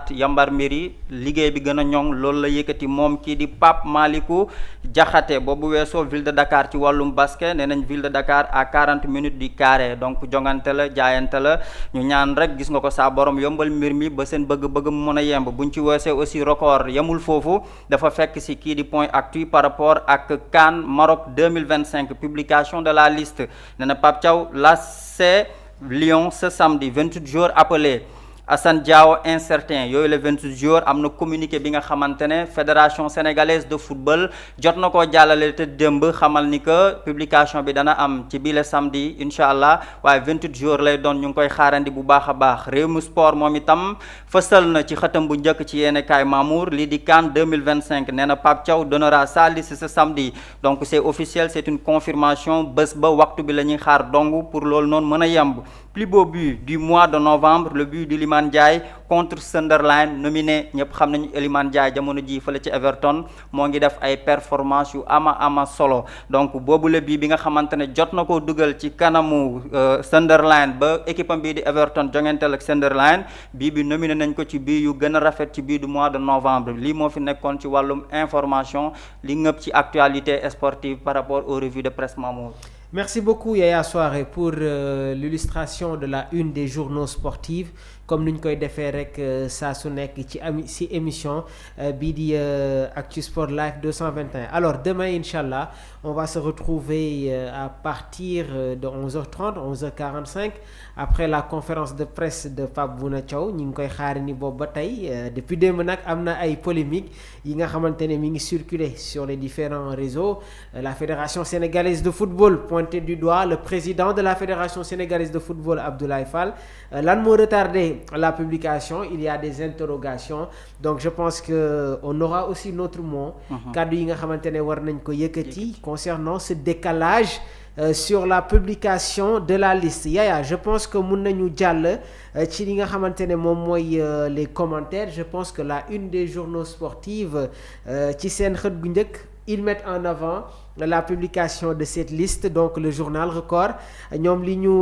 naat yambar mbiri liggéey bi gën a ñoŋ loolu la yëkkati moom kii di Pape Malick Diakhaté boobu weesoo ville de Dakar ci wàllum basket nee nañ ville de Dakar à 40 minutes du carré donc jongante la jaayante la ñu ñaan rek gis nga ko saa borom yombal mbir mi ba seen bëgg-bëgg mu mën a yemb buñ ci weesee aussi record yemul foofu dafa fekk si kii di point actu par rapport ak CAN Maroc 2025 publication de la liste nee na Pape Thiaw l'AC Lyon ce samedi 28 jours appelés Assane Diao incertain yooyu le 28 jours am na communiqué bi nga xamante ne fédération sénégalaise de football jot na koo jàllale te démb xamal ni que publication bi dana am ci bii le samedi incha allah waaye 28 jours lay doon ñu ngi koy xaarandi bu baax a baax Rewmi Sport moom itam fësal na ci xëtam bu njëkk ci yéene kaay Mamour lii di CAN 2025 nee na Pape Thiaw donnera sa liste ce samedi donc c'est officiel c'est une confirmation bés ba waxtu bi la ñuy xaar dong pour loolu noonu mën a yemb plus beau but du mois de novembre le but d'Iliman Ndiaye contre Sunderland nominé ñëpp xam nañu Iliman Ndiaye jamono ji fële ci Everton moo ngi def ay performance yu ama solo donc boobu la bii bi nga xamante ne jot na koo dugal ci kanamu Sunderland ba équipe am bii di Everton jonganteel ak Sunderland bii bi nominé nañ ko ci bii yu gën a rafet ci bii du mois de novembre lii moo fi nekkoon ci wàllum information li ngëpp ci actualité sportive par rapport aux revues de presse Mamour. Merci beaucoup Yaya Souaré pour l'illustration de la une des journaux sportifs comme ni ñu koy defee rek saa su nekk ci émission bii di Actu Sport Live 221 alors demain inchallah on va se retrouver à partir de 11h30 11h45 après la conférence de presse de Pape Bouna Thiaw ñu ngi koy xaari ni boobu ba tey depuis démb nag am na ay polémiques yi nga xamante ne mi ngi circuler sur les différents réseaux la fédération sénégalaise de football pointé du doigt le président de la fédération sénégalaise de football Abdoulaye Fall lan moo retardé la publication il y a des interrogations donc je pense que on aura aussi notre mot kaddu yi nga xamante ne war nañ ko yëkkati concernant ce décalage sur la publication de la liste Yaya je pense que mun nañu jàll ci li nga xamante ne moom mooy les commentaires je pense que la une des journaux sportifs ci seen xët gu njëkk ils mettent en avant la publication de cette liste donc le journal Record ñoom li ñu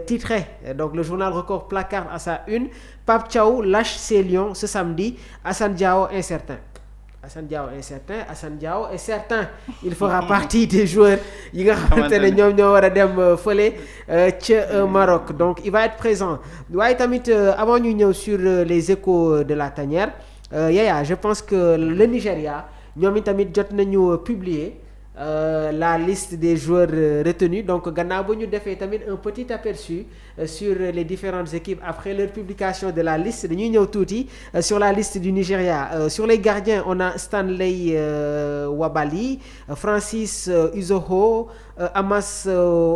titré donc le journal Record placarde à sa une Pape Thiaw lâche ses lions ce samedi Assane Diao incertain Assane Diao est certain il fera partie des joueurs yi nga xamante ne ñoom ñoo war a dem fële ca Maroc donc il va être présent waaye tamit avant ñu ñëw sur les échos de la tanière Yaya je pense que le Nigeria ñoom itamit jot nañu publier la liste des joueurs retenus donc gannaaw ba ñu defee tamit un petit aperçu sur les différentes équipes après leur publication de la liste dañuy ñëw tuuti sur la liste du Nigeria sur les gardiens on a Stanley Wabali Francis Uzoho Amas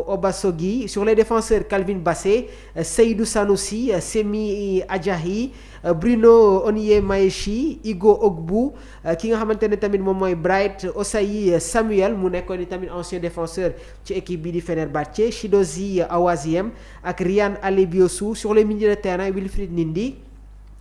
Obasogi sur les défenseurs Calvin Bassey Seydou Sanoussi Semi Adjahi Bruno Onyemaechi Igo Ogbu ki nga xamante ne tamit moom mooy Bright Osayi Samuel mu nekkoon ni tamit ancien défenseur ci équipe bi di Fenerbahçe Chidozie Awaziem ak Ryan Alebiosu sur les milieux de terrain Wilfried Ndidi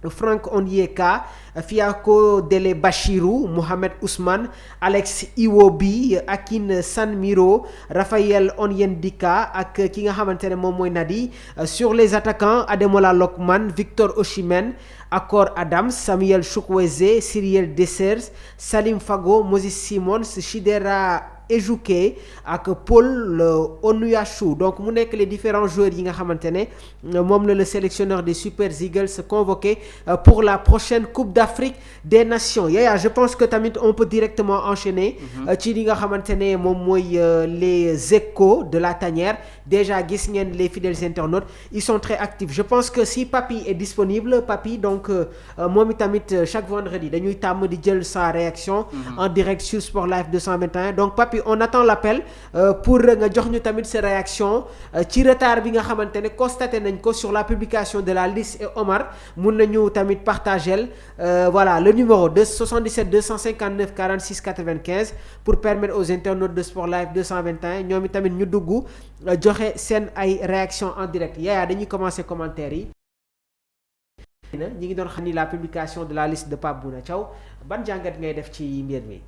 Franck Onyeka Fiako Dele Bachirou Mohamed Ousmane Alex Iwobi Akin Sanmiro Raphaël Onyendika ak ki nga xamante ne moom mooy Nadi sur les attaquants Ademola Lookman Victor Osimhen Akor Adams Samuel Chukwueze Cyriel Dessers Salim Fago Moses Simons Chidera Ejouké ak Paul Onuachu donc mu nekk les différents joueurs yi nga xamante ne moom la le sélectionneur des Super Eagles convoqué pour la prochaine Coupe d'Afrique des Nations Yaya je pense que tamit on peut directement enchaîner ci li nga xamante ne moom mooy les échos de la tanière déjà gis ngeen les fidèles internautes ils sont très actifs je pense que si Papy est disponible Papy donc moom itamit chaque vendredi dañuy tàmm di jël sa réaction en direct sur Sport Live 221 donc Papy on attend l'appel pour nga jox ñu tamit sa réaction ci retard bi nga xamante ne constaté nañ ko sur la publication de la liste et Omar mun nañu tamit partager voilà le numéro de 77 259 46 95 pour permettre aux internautes de Sport Live 221 ñoom tamit ñu dugg joxe seen ay réaction en direct Yaya dañuy commencer commentaires yi ñi ngi doon xam ni la publication de la liste de Pape Bouna Thiaw ban jàngat ngay def ci mbir mi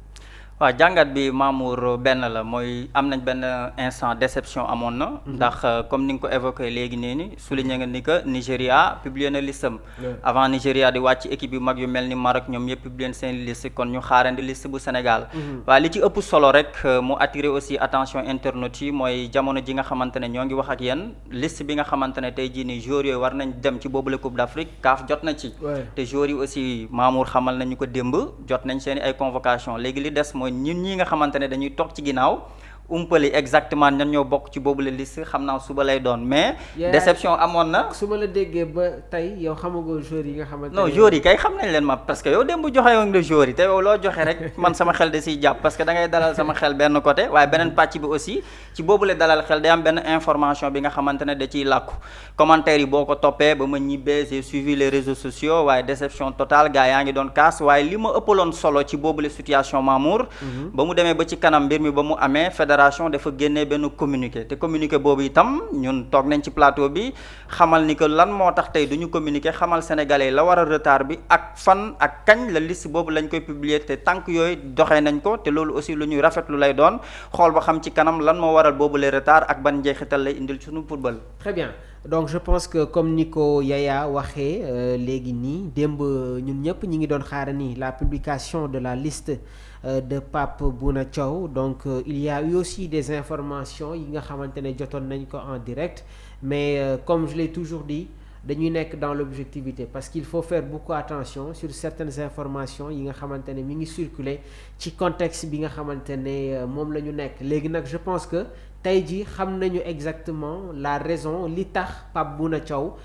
waaw jàngat bi Mamour benn la mooy am nañ benn instant déception amoon na. ndax comme ni nga ko évoqué léegi nee ni souligné nga ni que Nigéria publié na listam avant Nigéria di wàcc équipe yu mag yu mel ni Maroc ñoom yëpp publié seen liste kon ñu xaarandi liste bu Sénégal. waaye li ci ëpp solo rek mu attiré aussi attention internautes yi mooy jamono ji nga xamante ne ñoo ngi wax ak yéen liste bi nga xamante ne tey jii nii joueurs yooyu war nañ dem ci boobule Coupe d'Afrique CAF jot na ci. te joueurs yi aussi Mamour xamal nañu ko démb jot nañ seen ay convocation léegi li des mooy ñun ñi nga xamante ne dañuy toog ci ginnaaw umpali exactement ñan ñoo bokk ci boobu la liste xam naa suba lay doon mais. déception amoon na. su ma la déggee ba tey yow xamagoo joueurs yi nga xamante ne. non joueurs yi kay xam nañ leen ma parce que yow démb joxe woon nga joueurs yi te yow loo joxe rek man sama xel da siy jàpp parce que da ngay dalal sama xel benn côté waaye beneen pàcc bi aussi ci boobu la dalal xel day am benn information bi nga xamante ne da ciy làkku commentaire yi boo ko toppee ba ma ñibbee j'ai suivi les réseaux sociaux waaye déception totale gars yaa ngi doon kaas waaye li ma ëppaloon solo ci boobu la situation Mamour. ba mu demee ba ci kanam mbir mi ba mu amee fédération dafa génnee benn communiqué te communiqué boobu itam ñun toog nañ ci plateau bi xamal ni que lan moo tax tey duñu communiqué xamal sénégalais la war a retard bi ak fan ak kañ la liste boobu lañ koy publier te tànk yooyu doxee nañ ko te loolu aussi lu ñuy rafetlu lay doon xool ba xam ci kanam lan moo waral boobu les retard ak ban njeexital lay indil suñu football. Très bien donc je pense que comme ni ko Yaya waxee léegi nii démb ñun ñëpp ñi ngi doon xaarani la publication de la liste de Pape Bouna Thiaw donc il y a eu aussi des informations yi nga xamante ne jotoon nañ ko en direct mais comme je l'ai toujours dit dañuy nekk dans l'objectivité parce qu'il faut faire beaucoup attention sur certaines informations yi nga xamante ne mi ngi circuler ci contexte bi nga xamante ne moom la ñu nekk léegi nag je pense que tey jii xam nañu exactement la raison li tax Pape Bouna Thiaw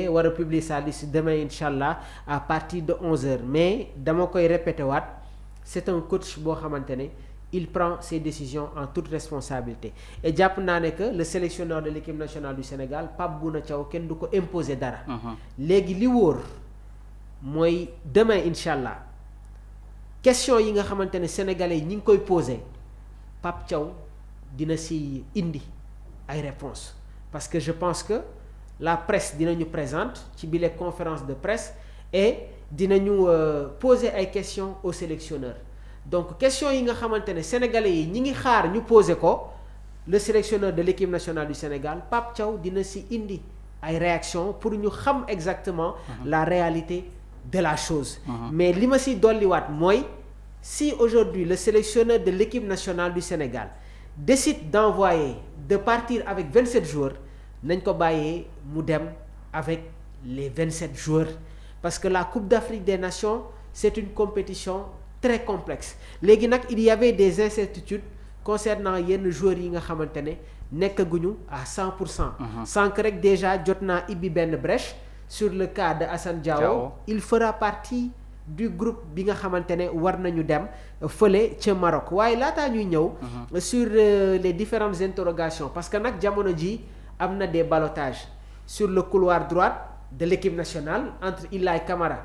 war a publier sa liste demain incha allah à partir de 11h mais dama koy répéter waat c'est un coach boo xamante ne il prend ses décisions en toute responsabilité et jàpp naa ne que le sélectionneur de l'équipe nationale du Sénégal Pape Bouna Thiaw kenn du ko imposer dara. léegi li wóor mooy demain incha allah question yi nga xamante ne sénégalais yi ñi ngi koy poser Pape Thiaw dina si indi ay réponses parce que je pense que la presse dinañu présente ci bile conférence de presse et dinañu poser ay questions au sélectionneur donc questions yi nga xamante ne sénégalais yi ñi ngi xaar ñu poser ko le sélectionneur de l'équipe nationale du Sénégal Pape Thiaw dina si indi ay réactions pour ñu xam exactement la réalité de la chose mais li ma si dolliwaat mooy si aujourd'hui le sélectionneur de l'équipe nationale du Sénégal décide de partir avec 27 joueurs nañ ko bàyyee mu dem avec les 27 joueurs parce que la Coupe d'Afrique des Nations c'est une compétition très complexe léegi nag il y avait des incertitudes concernant yenn joueurs yi nga xamante ne nekkaguñu à 100%. sànq rek déjà jot naa ibbi benn brèche sur le cas de Assane Diao il fera partie du groupe bi nga xamante ne war nañu dem fële ca Maroc waaye laataa ñuy ñëw sur les différentes interrogations parce que nag jamono ji am na des ballottages sur le couloir droit de l'équipe nationale entre Ilaï Camara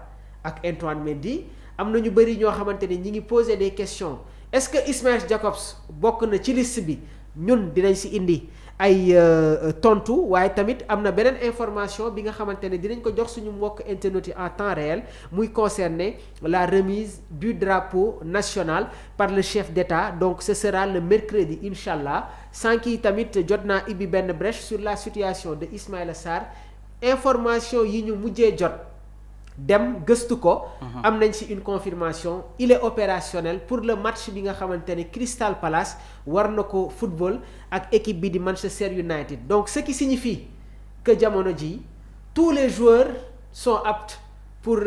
ak Antoine Mendy am na ñu bëri ñoo xamante ne ñi ngi poser des questions est-ce que Ismaïla Jakobs bokk na ci liste bi ñun dinañ si indi ay tontu waaye tamit am na beneen information bi nga xamante ne dinañ ko jox suñu mbokk internautes yi en temps réel muy concerner la remise du drapeau national par le chef d'État donc ce sera le mercredi inchallah sànq yi tamit jot naa ibbi benn brèche sur la situation de Ismaïla Sarr information yi ñu mujjee jot dem gëstu ko am nañ ci une confirmation il est opérationnel pour le match bi nga xamante ne Crystal Palace war na ko football ak équipe bi di Manchester United donc ce qui signifie que jamono ji tous les joueurs sont aptes pour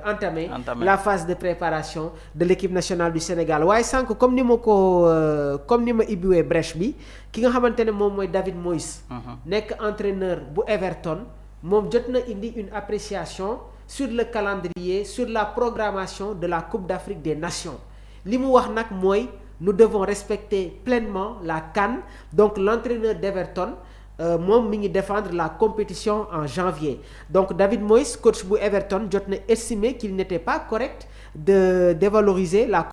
entamer la phase de préparation de l'équipe nationale du Sénégal waaye sànq comme ni ma ibbiwee brèche bi ki nga xamante ne moom mooy David Moyes nekk entraîneur bu Everton moom jot na indi une appréciation sur le calendrier sur la programmation de la Coupe d'Afrique des Nations li mu wax nag mooy nous devons respecter pleinement la CAN donc l'entraîneur d'Everton moom mi ngi défendre la compétition en janvier donc David Moyes coach bu Everton jot na estimer qu'il n'était pas correct de dévaloriser la